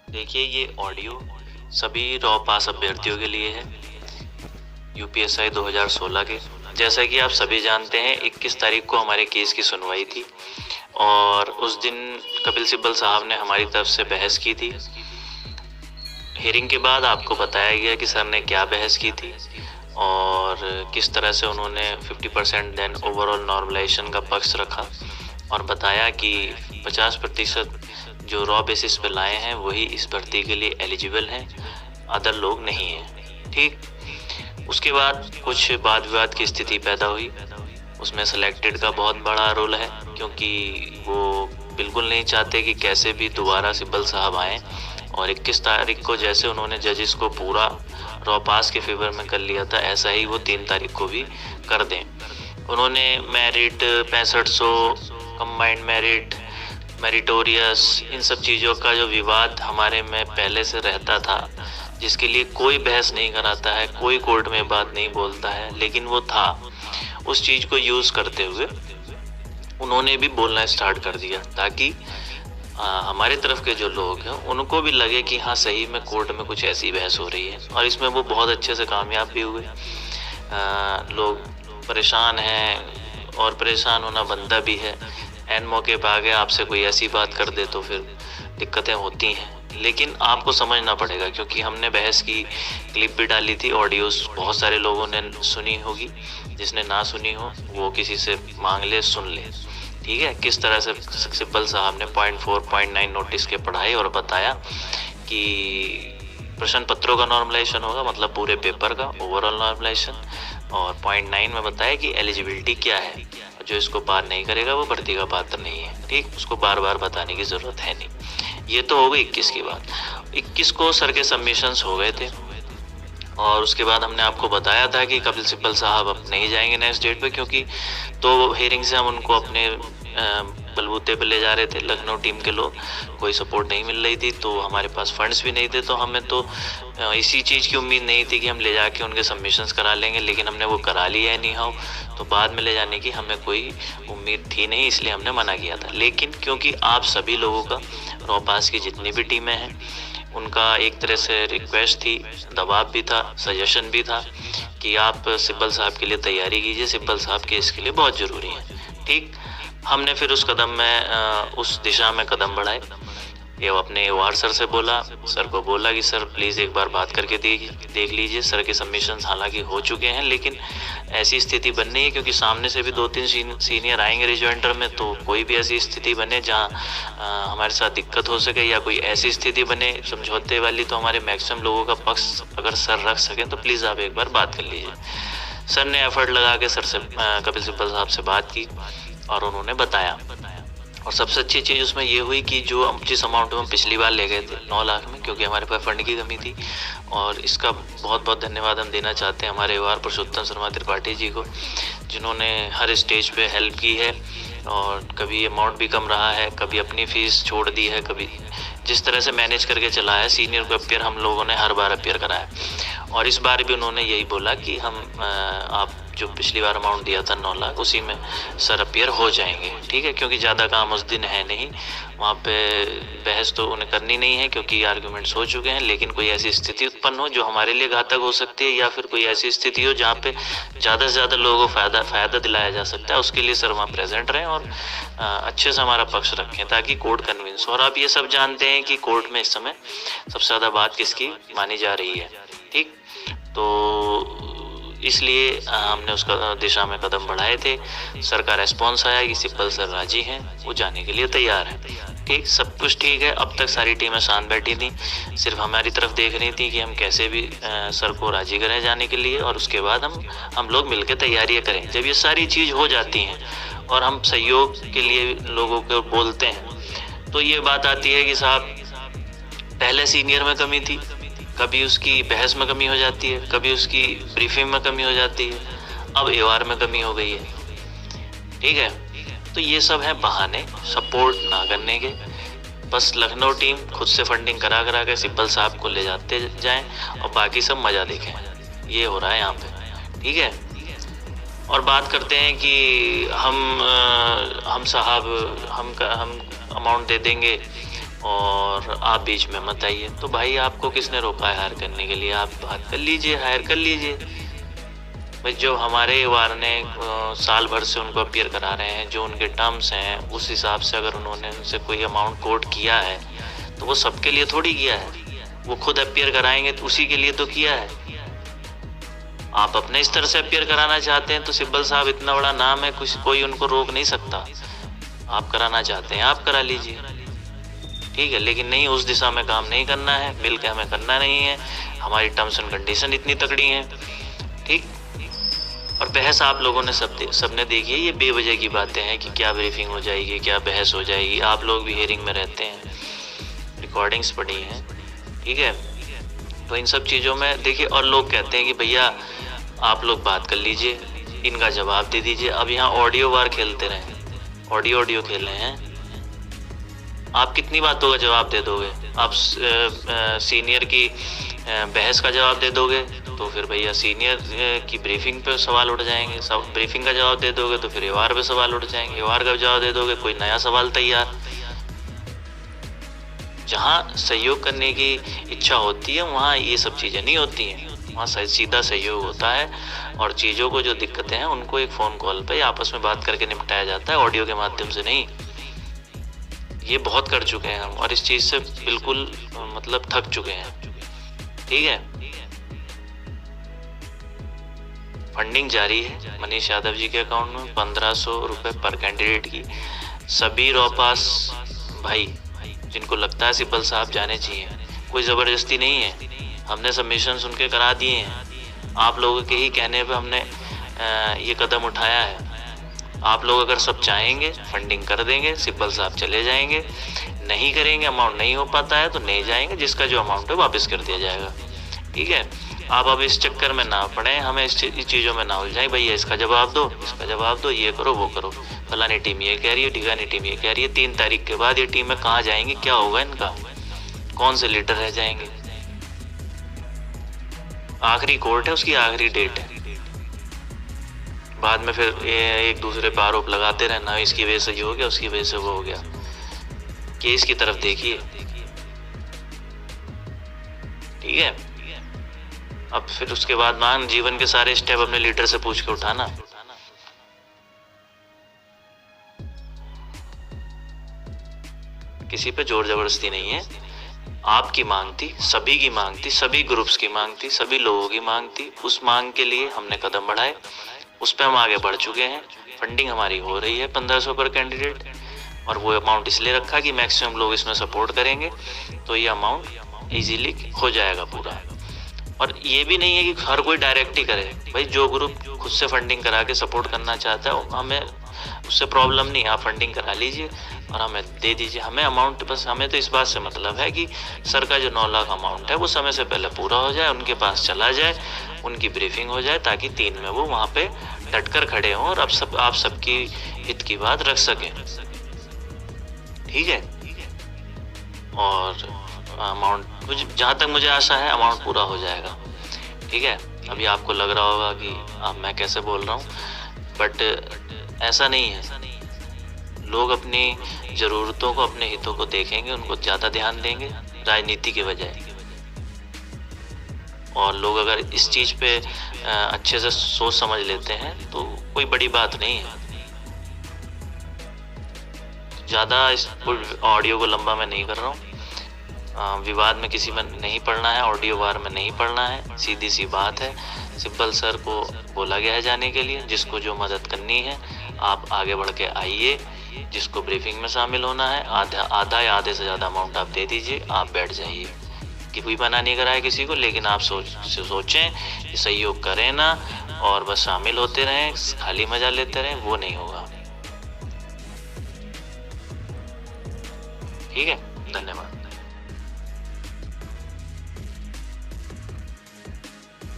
देखिए, ये ऑडियो सभी रॉ पास अभ्यर्थियों के लिए है, यूपीएसआई 2016 के। जैसा कि आप सभी जानते हैं, 21 तारीख को हमारे केस की सुनवाई थी और उस दिन कपिल सिब्बल साहब ने हमारी तरफ से बहस की थी। हियरिंग के बाद आपको बताया गया कि सर ने क्या बहस की थी और किस तरह से उन्होंने 50% देन ओवरऑल नॉर्मलाइजेशन का पक्ष रखा और बताया कि 50% जो रॉ बेसिस पे लाए हैं वही इस भर्ती के लिए एलिजिबल हैं, अदर लोग नहीं हैं। ठीक, उसके बाद कुछ वाद विवाद की स्थिति पैदा हुई। उसमें सेलेक्टेड का बहुत बड़ा रोल है, क्योंकि वो बिल्कुल नहीं चाहते कि कैसे भी दोबारा सिब्बल साहब आएँ और 21 तारीख को जैसे उन्होंने जजेस को पूरा रॉ पास के फेवर में कर लिया था, ऐसा ही वो 3 तारीख को भी कर दें। उन्होंने मेरिट 6500 कंबाइंड मेरिट, मेरिटोरियस, इन सब चीज़ों का जो विवाद हमारे में पहले से रहता था, जिसके लिए कोई बहस नहीं कराता है, कोई कोर्ट में बात नहीं बोलता है, लेकिन वो था, उस चीज़ को यूज़ करते हुए उन्होंने भी बोलना स्टार्ट कर दिया ताकि हमारे तरफ के जो लोग हैं उनको भी लगे कि हाँ, सही में कोर्ट में कुछ ऐसी बहस हो रही है। और इसमें वो बहुत अच्छे से कामयाब भी हुए। लोग परेशान हैं और परेशान होना बनता भी है। एन मौके पर आगे आपसे कोई ऐसी बात कर दे तो फिर दिक्कतें होती हैं, लेकिन आपको समझना पड़ेगा, क्योंकि हमने बहस की क्लिप भी डाली थी, ऑडियोस बहुत सारे लोगों ने सुनी होगी। जिसने ना सुनी हो वो किसी से मांग ले, सुन ले। ठीक है, किस तरह से सिब्बल साहब ने 0.4 0.9 नोटिस के पढ़ाए और बताया कि प्रश्न पत्रों का नॉर्मलाइजेशन होगा, मतलब पूरे पेपर का ओवरऑल नॉर्मलाइजेशन, और 0.9 में बताया कि एलिजिबिलिटी क्या है, जो इसको पार नहीं करेगा वो भर्ती का पात्र नहीं है। ठीक, उसको बार बार बताने की ज़रूरत है नहीं। ये तो हो गई 21 की बात। 21 को सर के सबमिशंस हो गए थे और उसके बाद हमने आपको बताया था कि कपिल सिब्बल साहब अब नहीं जाएंगे नेक्स्ट डेट पे, क्योंकि तो हियरिंग से हम उनको अपने बलबूते पे ले जा रहे थे। लखनऊ टीम के लोग, कोई सपोर्ट नहीं मिल रही थी, तो हमारे पास फंड्स भी नहीं थे, तो हमें तो इसी चीज़ की उम्मीद नहीं थी कि हम ले जाके उनके सबमिशंस करा लेंगे, लेकिन हमने वो करा लिया है नी हाउ। तो बाद में ले जाने की हमें कोई उम्मीद थी नहीं, इसलिए हमने मना किया था। लेकिन क्योंकि आप सभी लोगों का, रॉ पास की जितनी भी टीमें हैं, उनका एक तरह से रिक्वेस्ट थी, दबाव भी था, सजेशन भी था कि आप सिब्बल साहब के लिए तैयारी कीजिए, सिब्बल साहब के इसके लिए बहुत ज़रूरी है। ठीक, हमने फिर उस कदम में उस दिशा में कदम बढ़ाए। ये अपने वार सर से बोला, सर को बोला कि सर प्लीज़ एक बार बात करके देख लीजिए। सर के सबमिशंस हालांकि हो चुके हैं, लेकिन ऐसी स्थिति बन रही है, क्योंकि सामने से भी 2-3 सीनियर आएंगे रिजॉइंटर में, तो कोई भी ऐसी स्थिति बने जहाँ हमारे साथ दिक्कत हो सके या कोई ऐसी स्थिति बने समझौते वाली, तो हमारे मैक्सिमम लोगों का पक्ष अगर सर रख सकें तो प्लीज़ आप एक बार बात कर लीजिए। सर ने एफर्ट लगा के सर से, कपिल सिब्बल साहब से बात की और उन्होंने बताया। और सबसे अच्छी चीज़ उसमें ये हुई कि जिस अमाउंट में हम पिछली बार ले गए थे 9 लाख में, क्योंकि हमारे पास फंड की कमी थी, और इसका बहुत बहुत धन्यवाद हम देना चाहते हैं हमारे वार पुरुषोत्तम शर्मा त्रिपाठी जी को, जिन्होंने हर स्टेज पे हेल्प की है। और कभी अमाउंट भी कम रहा है, कभी अपनी फ़ीस छोड़ दी है, कभी जिस तरह से मैनेज करके चला है। सीनियर को अपियर हम लोगों ने हर बार अपियर कराया, और इस बार भी उन्होंने यही बोला कि हम आप जो पिछली बार अमाउंट दिया था 9 लाख, उसी में सर अपियर हो जाएंगे। ठीक है, क्योंकि ज़्यादा काम उस दिन है नहीं, वहाँ पे बहस तो उन्हें करनी नहीं है क्योंकि आर्गूमेंट्स हो चुके हैं। लेकिन कोई ऐसी स्थिति उत्पन्न हो जो हमारे लिए घातक हो सकती है, या फिर कोई ऐसी स्थिति हो जहाँ पे ज़्यादा से ज़्यादा लोगों को फ़ायदा दिलाया जा सकता है, उसके लिए सर वहाँ प्रेजेंट रहें और अच्छे से हमारा पक्ष रखें, ताकि कोर्ट कन्विंस हो। और आप ये सब जानते हैं कि कोर्ट में इस समय सबसे ज़्यादा बात किसकी मानी जा रही है। ठीक, तो इसलिए हमने उसका दिशा में कदम बढ़ाए थे। सर का रेस्पॉन्स आया कि सिब्बल सर राजी हैं, वो जाने के लिए तैयार हैं। ठीक, सब कुछ ठीक है। अब तक सारी टीमें शांत बैठी थी, सिर्फ हमारी तरफ देख रही थी कि हम कैसे भी सर को राजी करें जाने के लिए, और उसके बाद हम लोग मिलकर तैयारियां करें। जब ये सारी चीज़ हो जाती हैं और हम सहयोग के लिए लोगों को बोलते हैं, तो ये बात आती है कि साहब पहले सीनियर में कमी थी, कभी उसकी बहस में कमी हो जाती है, कभी उसकी ब्रीफिंग में कमी हो जाती है, अब एवार में कमी हो गई है। ठीक है, तो ये सब है बहाने सपोर्ट ना करने के। बस लखनऊ टीम खुद से फंडिंग करा के सिब्बल साहब को ले जाते जाएं और बाकी सब मज़ा देखें। ये हो रहा है यहाँ पे। ठीक है, और बात करते हैं कि हम साहब हम अमाउंट दे देंगे और आप बीच में मत आइए। तो भाई आपको किसने रोका है हायर करने के लिए? आप बात कर लीजिए, हायर कर लीजिए। भाई जो हमारे वार ने साल भर से उनको अपीयर करा रहे हैं, जो उनके टर्म्स हैं उस हिसाब से अगर उन्होंने उनसे कोई अमाउंट कोट किया है तो वो सबके लिए थोड़ी किया है, वो खुद अपीयर कराएंगे तो उसी के लिए तो किया है। आप अपने स्तर से अपीयर कराना चाहते हैं तो सिब्बल साहब इतना बड़ा नाम है, कुछ कोई उनको रोक नहीं सकता। आप कराना चाहते हैं आप करा लीजिए, ठीक है, लेकिन नहीं, उस दिशा में काम नहीं करना है, मिल के हमें करना नहीं है। हमारी टर्म्स एंड कंडीशन इतनी तगड़ी हैं, ठीक। और बहस आप लोगों ने सबने देखी है, ये बेवजह की बातें हैं कि क्या ब्रीफिंग हो जाएगी, क्या बहस हो जाएगी। आप लोग भी हियरिंग में रहते हैं, रिकॉर्डिंग्स पड़ी हैं, ठीक है। तो इन सब चीज़ों में देखिए, और लोग कहते हैं कि भैया आप लोग बात कर लीजिए, इनका जवाब दे दीजिए। अब यहाँ ऑडियो वार खेलते रहे, ऑडियो खेले हैं, आप कितनी बातों का जवाब दे दोगे? आप सीनियर की बहस का जवाब दे दोगे तो फिर भैया सीनियर की ब्रीफिंग पे सवाल उठ जाएंगे, सब ब्रीफिंग का जवाब दे दोगे तो फिर एवार पे सवाल उठ जाएंगे, एवार का जवाब दे दोगे कोई नया सवाल तैयार। जहाँ सहयोग करने की इच्छा होती है वहाँ ये सब चीज़ें नहीं होती हैं, वहाँ सीधा सहयोग होता है। और चीज़ों को जो दिक्कतें हैं उनको एक फ़ोन कॉल पे आपस में बात करके निपटाया जाता है, ऑडियो के माध्यम से नहीं। ये बहुत कर चुके हैं हम, और इस चीज़ से बिल्कुल मतलब थक चुके हैं, ठीक है। फंडिंग जारी है मनीष यादव जी के अकाउंट में 1500 रुपये पर कैंडिडेट की। सभी रॉपास भाई जिनको लगता है सिब्बल साहब जाने चाहिए, कोई ज़बरदस्ती नहीं है, हमने सबमिशन उनके करा दिए हैं। आप लोगों के ही कहने पे हमने ये कदम उठाया है। आप लोग अगर सब चाहेंगे फंडिंग कर देंगे, सिब्बल साहब चले जाएंगे। नहीं करेंगे, अमाउंट नहीं हो पाता है तो नहीं जाएंगे, जिसका जो अमाउंट है वापस कर दिया जाएगा, ठीक है। आप अब इस चक्कर में ना पड़े, हमें इस चीज़ों में ना उलझाएं, भैया इसका जवाब दो, इसका जवाब दो, ये करो वो करो, फलानी टीम ये कह रही है, ढिकानी टीम ये कह रही है। 3 तारीख के बाद ये टीमें कहाँ जाएंगी, क्या होगा इनका, कौन से लीडर रह जाएंगे? आखिरी कोर्ट है, उसकी आखिरी डेट है, बाद में फिर एक दूसरे पर आरोप लगाते रहना, इसकी वजह से ये हो गया, उसकी वजह से वो हो गया। केस की तरफ देखिए, ठीक है। अब फिर उसके बाद मान जीवन के सारे स्टेप अपने लीडर से पूछ के उठाना। किसी पे जोर जबरदस्ती नहीं है, आपकी मांग थी, सभी की मांग थी, सभी ग्रुप्स की मांग थी, सभी लोगों की मांग थी। उस मांग के लिए हमने कदम बढ़ाए, उस पर हम आगे बढ़ चुके हैं। फंडिंग हमारी हो रही है 1500 पर कैंडिडेट, और वो अमाउंट इसलिए रखा कि मैक्सिमम लोग इसमें सपोर्ट करेंगे तो ये अमाउंट इजीली हो जाएगा पूरा। और ये भी नहीं है कि हर कोई डायरेक्ट ही करे, भाई जो ग्रुप खुद से फंडिंग करा के सपोर्ट करना चाहता है हमें उससे प्रॉब्लम नहीं, आप फंडिंग करा लीजिए और हमें दे दीजिए। हमें अमाउंट बस, हमें तो इस बात से मतलब है कि सर का जो 9 लाख अमाउंट है वो समय से पहले पूरा हो जाए, उनके पास चला जाए, उनकी ब्रीफिंग हो जाए, ताकि 3 में वो वहाँ पे डटकर खड़े हों और अब सब आप सबकी हित की बात रख सकें, ठीक है। और अमाउंट जहाँ तक मुझे आशा है अमाउंट पूरा हो जाएगा, ठीक है। अभी आपको लग रहा होगा कि अब मैं कैसे बोल रहा हूँ, बट ऐसा नहीं है। लोग अपनी ज़रूरतों को, अपने हितों को देखेंगे, उनको ज़्यादा ध्यान देंगे राजनीति के बजाय। और लोग अगर इस चीज़ पे अच्छे से सोच समझ लेते हैं तो कोई बड़ी बात नहीं है। ज़्यादा इस ऑडियो को लंबा मैं नहीं कर रहा हूँ, विवाद में किसी में नहीं पड़ना है, ऑडियो वार में नहीं पड़ना है, सीधी सी बात है। सिब्बल सर को बोला गया है जाने के लिए, जिसको जो मदद करनी है आप आगे बढ़ के आइए, जिसको ब्रीफिंग में शामिल होना है आधा या आधे से ज़्यादा अमाउंट आप दे दीजिए, आप बैठ जाइए। कि कोई मना नहीं कराए किसी को, लेकिन आप सोचें कि सहयोग करें ना और बस शामिल होते रहें, खाली मजा लेते रहें, वो नहीं होगा, ठीक है।